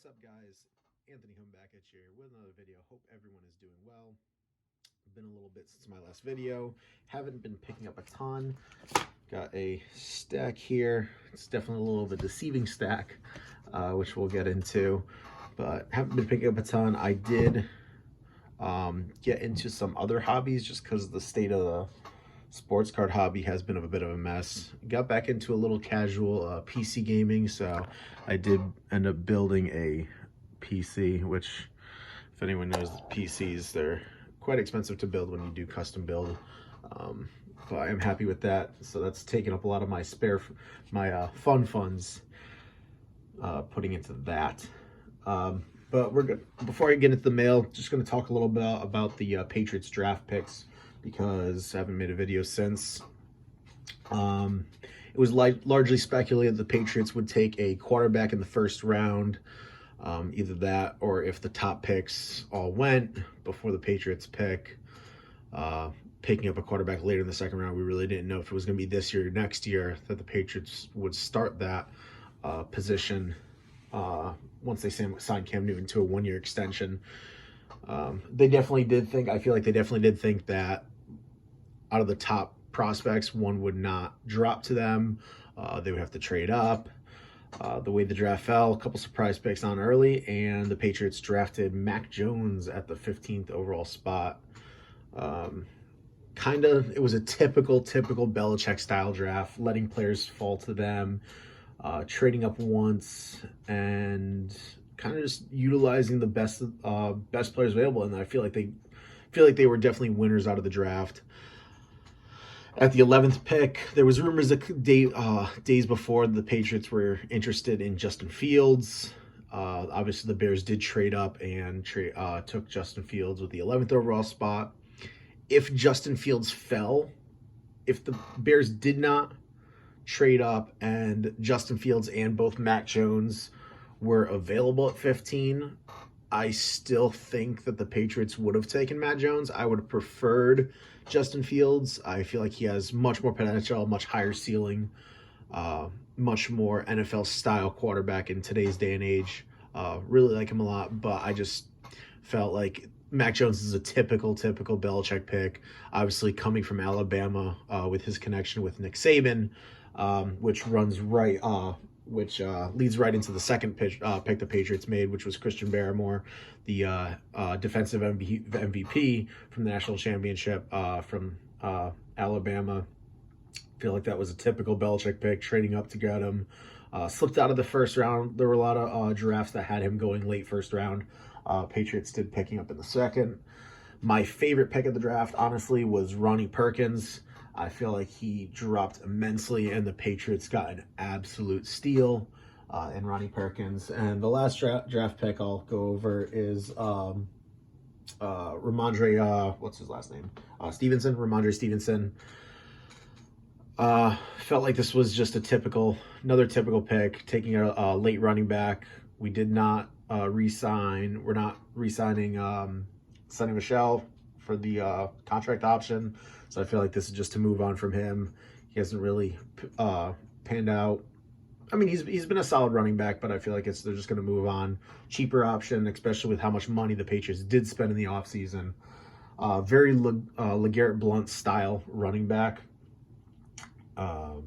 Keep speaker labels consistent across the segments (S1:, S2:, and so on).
S1: What's up, guys? Anthony coming back at you with another video. Hope everyone is doing well. Been a little bit since my last video. Haven't been picking up a ton. Got a stack here. It's definitely a little of a deceiving stack, which we'll get into. But haven't been picking up a ton. I did get into some other hobbies just because the state of the sports card hobby has been a bit of a mess. Got back into a little casual PC gaming, so I did end up building a PC, which, if anyone knows PCs, they're quite expensive to build when you do custom build. But I am happy with that. So that's taken up a lot of my fun funds, putting into that. But we're good. Before I get into the mail, just going to talk a little bit about the Patriots draft picks, because I haven't made a video since. It was largely speculated the Patriots would take a quarterback in the first round. Either that, or if the top picks all went before the Patriots pick, picking up a quarterback later in the second round. We really didn't know if it was going to be this year or next year that the Patriots would start that position once they signed Cam Newton to a one-year extension. They definitely did think, I feel like they definitely did think that out of the top prospects, one would not drop to them. They would have to trade up. The way the draft fell, a couple surprise picks on early, and the Patriots drafted Mac Jones at the 15th overall spot. It was a typical Belichick style draft, letting players fall to them, trading up once, and kind of just utilizing the best players available. And I feel like they were definitely winners out of the draft. At the 11th pick, there was rumors that days before the Patriots were interested in Justin Fields. Obviously, the Bears did trade up and took Justin Fields with the 11th overall spot. If Justin Fields fell, if the Bears did not trade up and Justin Fields and both Mac Jones were available at 15, I still think that the Patriots would have taken Matt Jones. I would have preferred Justin Fields. I feel like he has much more potential, much higher ceiling, much more NFL-style quarterback in today's day and age. Really like him a lot, but I just felt like Mac Jones is a typical Belichick pick. Obviously, coming from Alabama with his connection with Nick Saban, which leads right into the second pick the Patriots made, which was Christian Barrymore, the defensive MVP from the national championship from Alabama. I feel like that was a typical Belichick pick, trading up to get him. Slipped out of the first round. There were a lot of drafts that had him going late first round. Patriots did picking up in the second. My favorite pick of the draft, honestly, was Ronnie Perkins. I feel like he dropped immensely, and the Patriots got an absolute steal in Ronnie Perkins. And the last draft pick I'll go over is Ramondre, what's his last name? Ramondre Stevenson. Felt like this was just another typical pick, taking a late running back. We did not re-sign. We're not re-signing Sonny Michel for the contract option. So I feel like this is just to move on from him. He hasn't really panned out. I mean, he's been a solid running back, but I feel like they're just going to move on. Cheaper option, especially with how much money the Patriots did spend in the offseason. Very LeGarrette Blount style running back. So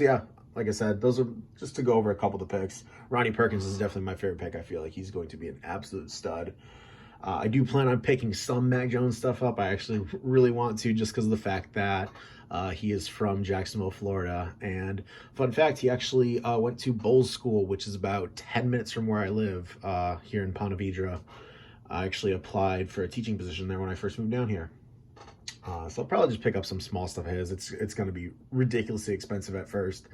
S1: yeah, like I said, those are just to go over a couple of the picks. Ronnie Perkins is definitely my favorite pick. I feel like he's going to be an absolute stud. I do plan on picking some Mac Jones stuff up. I actually really want to, just because of the fact that he is from Jacksonville, Florida. And fun fact, he actually went to Bowles School, which is about 10 minutes from where I live here in Ponte Vedra. I actually applied for a teaching position there when I first moved down here. So I'll probably just pick up some small stuff of his. It's going to be ridiculously expensive at first.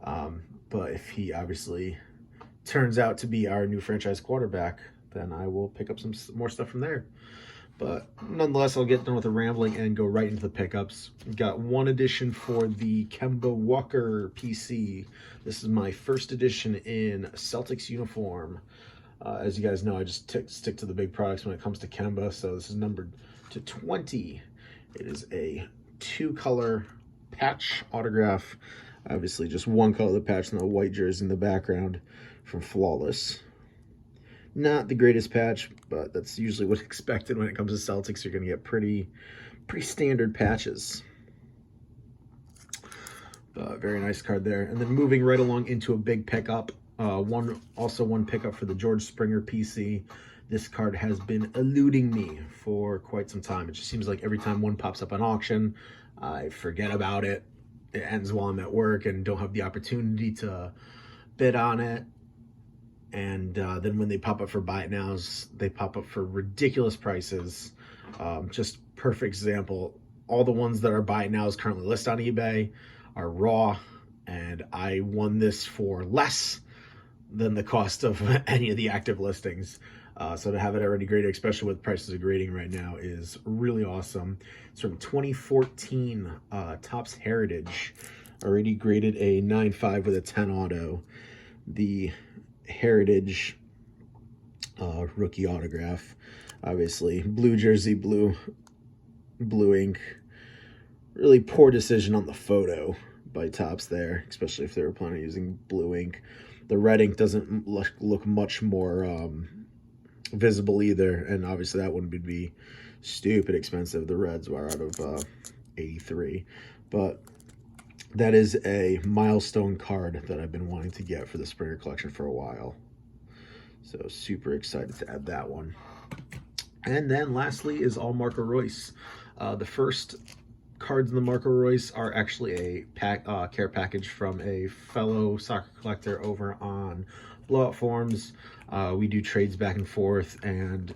S1: But if he obviously turns out to be our new franchise quarterback, then I will pick up some more stuff from there. But nonetheless, I'll get done with the rambling and go right into the pickups. Got one edition for the Kemba Walker PC. This is my first edition in Celtics uniform. As you guys know, I just stick to the big products when it comes to Kemba. So this is numbered to 20. It is a 2-color patch autograph. Obviously, just one color of the patch and the white jersey in the background from Flawless. Not the greatest patch, but that's usually what's expected when it comes to Celtics. You're going to get pretty standard patches. Very nice card there. And then moving right along into a big pickup. One pickup for the George Springer PC. This card has been eluding me for quite some time. It just seems like every time one pops up on auction, I forget about it. It ends while I'm at work and don't have the opportunity to bid on it. And then when they pop up for buy it nows, they pop up for ridiculous prices. Just perfect example. All the ones that are buy it nows currently listed on eBay are raw, and I won this for less than the cost of any of the active listings. So to have it already graded, especially with prices of grading right now, is really awesome. It's from 2014 Topps Heritage, already graded a 9.5 with a 10 auto. The Heritage rookie autograph, obviously blue jersey, blue ink. Really poor decision on the photo by Topps there, especially if they were planning on using blue ink. The red ink doesn't look much more visible either, and obviously that wouldn't be stupid expensive. The reds were out of 83, but that is a milestone card that I've been wanting to get for the Springer collection for a while. So super excited to add that one. And then lastly is all Marco Royce. The first cards in the Marco Royce are actually a care package from a fellow soccer collector over on Blowout Forums. We do trades back and forth, and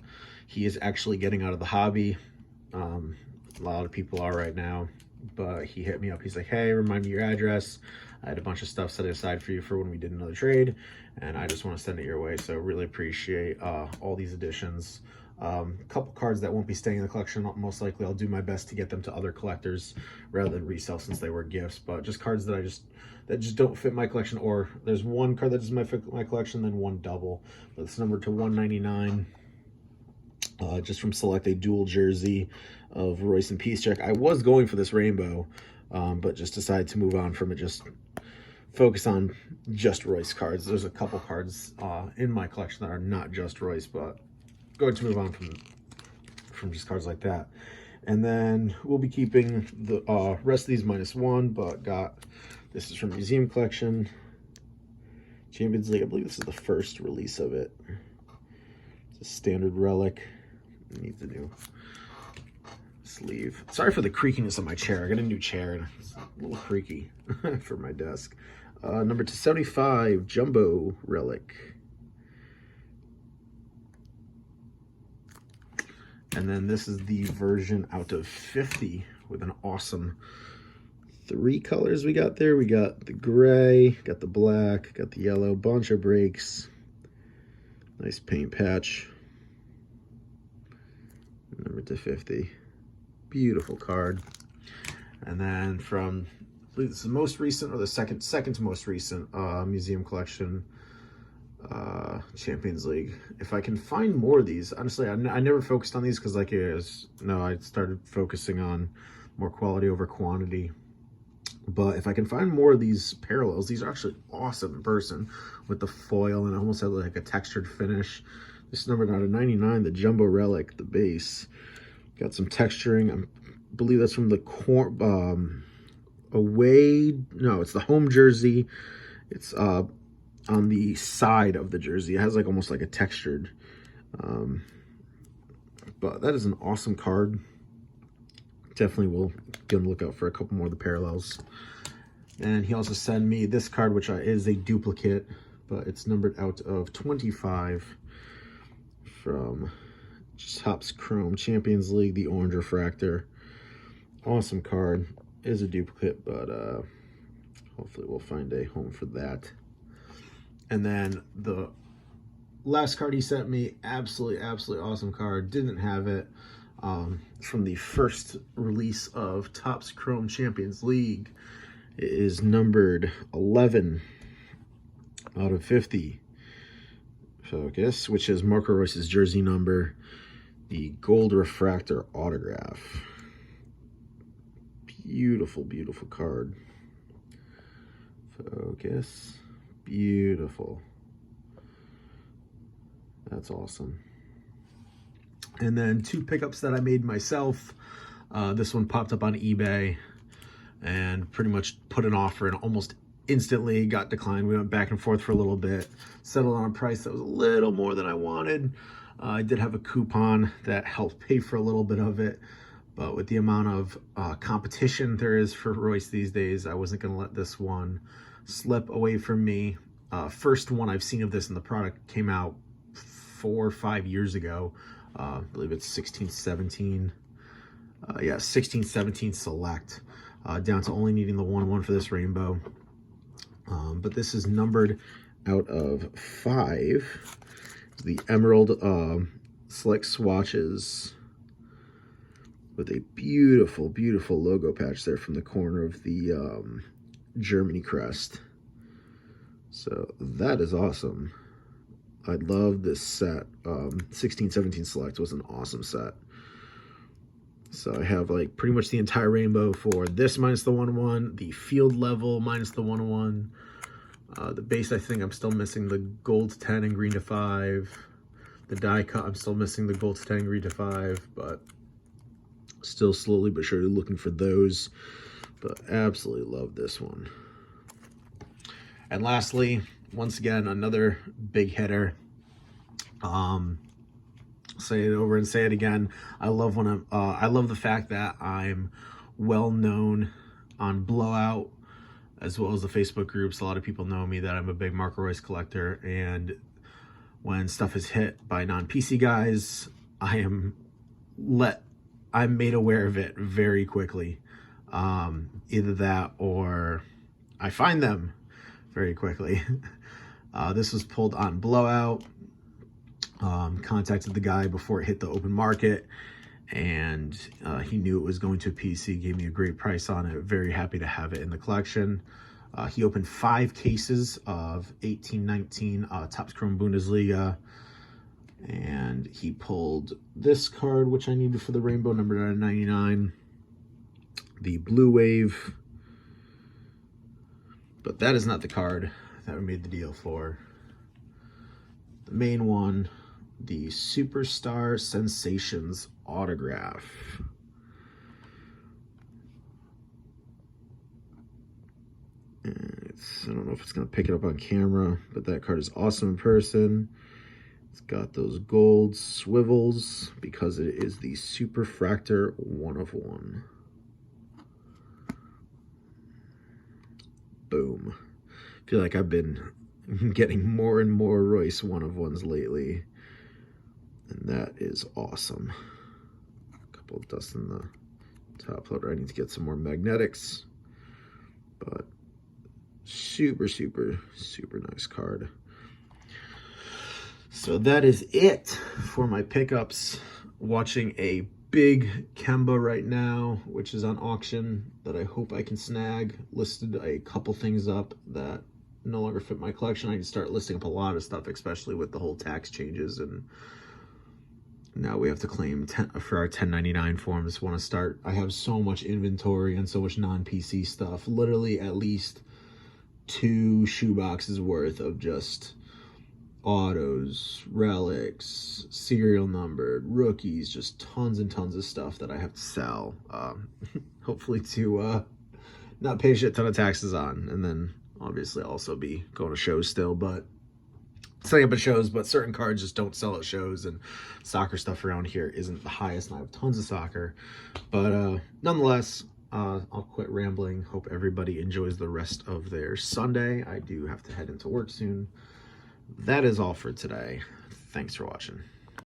S1: he is actually getting out of the hobby. A lot of people are right now, but he hit me up. He's like, hey, remind me your address. I had a bunch of stuff set aside for you for when we did another trade, and I just want to send it your way. So really appreciate all these additions. A couple cards that won't be staying in the collection. Most likely I'll do my best to get them to other collectors rather than resell, since they were gifts, but just cards that just don't fit my collection. Or there's one card that doesn't fit my collection, then one double, but it's numbered to 199. Just from Select, a dual jersey of Royce and Peacecheck. I was going for this rainbow, but just decided to move on from it. Just focus on just Royce cards. There's a couple cards in my collection that are not just Royce, but going to move on from just cards like that. And then we'll be keeping the rest of these -1, but this is from Museum Collection, Champions League. I believe this is the first release of it. It's a standard relic. It needs a new sleeve. Sorry for the creakiness of my chair. I got a new chair and it's a little creaky for my desk. Number 275, Jumbo Relic. And then this is the version out of 50 with an awesome 3 colors we got there. We got the gray, got the black, got the yellow, bunch of breaks. Nice paint patch. Number 250. Beautiful card. And then from, I believe this is the most recent, or the second to most recent Museum Collection Champions League. If I can find more of these, honestly, I never focused on these because, like, I started focusing on more quality over quantity. But if I can find more of these parallels, these are actually awesome in person with the foil, and it almost had like a textured finish. This is numbered out of 99, the Jumbo Relic, the base. Got some texturing. I believe that's from the it's the home jersey. It's on the side of the jersey. It has like almost like a textured, but that is an awesome card. Definitely will get on the lookout for a couple more of the parallels. And he also sent me this card, which is a duplicate, but it's numbered out of 25 from Topps Chrome Champions League, the orange refractor. Awesome card. Is a duplicate, but hopefully we'll find a home for that. And then the last card he sent me, absolutely awesome card. Didn't have it. From the first release of Topps Chrome Champions League. It is numbered 11 out of 50. Focus, which is Marco Royce's jersey number, the gold refractor autograph. Beautiful card. Focus. Beautiful. That's awesome. And then 2 pickups that I made myself. This one popped up on eBay and pretty much put an offer in almost instantly, got declined. We went back and forth for a little bit, settled on a price that was a little more than I wanted. I did have a coupon that helped pay for a little bit of it, but with the amount of competition there is for Royce these days, I wasn't going to let this one slip away from me. First one I've seen of this, and the product came out 4 or 5 years ago. I believe it's 1617. Yeah, 1617 Select. Down to only needing the 1/1 for this rainbow. But this is numbered out of 5. The Emerald Select swatches with a beautiful, beautiful logo patch there from the corner of the Germany crest. So that is awesome. I love this set. 1617 Select was an awesome set. So I have like pretty much the entire rainbow for this minus the 1/1, the field level minus the 1/1. The base, I think I'm still missing the gold to 10 and green to 5. The die cut, I'm still missing the gold to 10 and green to 5, but still slowly but surely looking for those. But absolutely love this one. And lastly, once again, another big hitter. Say it over and say it again. I love when I love the fact that I'm well known on Blowout as well as the Facebook groups. A lot of people know me that I'm a big Mark Royce collector, and when stuff is hit by non-PC guys, I'm made aware of it very quickly. Either that or I find them very quickly. This was pulled on Blowout. Contacted the guy before it hit the open market, and he knew it was going to a PC, gave me a great price on it. Very happy to have it in the collection. He opened 5 cases of 1819 Topps Chrome Bundesliga, and he pulled this card, which I needed for the rainbow, number 99, the Blue Wave. But that is not the card that we made the deal for. The main one, the Superstar Sensations autograph. I don't know if it's going to pick it up on camera, but that card is awesome in person. It's got those gold swivels because it is the Superfractor 1/1. Boom. I feel like I've been getting more and more Royce 1/1s lately, and that is awesome. A couple of dust in the top loader. I need to get some more magnetics, but super, super, super nice card. So that is it for my pickups. Watching a big Kemba right now, which is on auction, that I hope I can snag. Listed a couple things up that no longer fit my collection. I can start listing up a lot of stuff, especially with the whole tax changes, and now we have to claim for our 1099 forms. Want to start, I have so much inventory and so much non-PC stuff, literally at least 2 shoeboxes worth of just autos, relics, serial numbered, rookies, just tons and tons of stuff that I have to sell, hopefully to not pay a shit ton of taxes on, and then obviously also be going to shows still, but setting up at shows, but certain cards just don't sell at shows, and soccer stuff around here isn't the highest, and I have tons of soccer. But nonetheless, I'll quit rambling. Hope everybody enjoys the rest of their Sunday. I do have to head into work soon. That is all for today. Thanks for watching.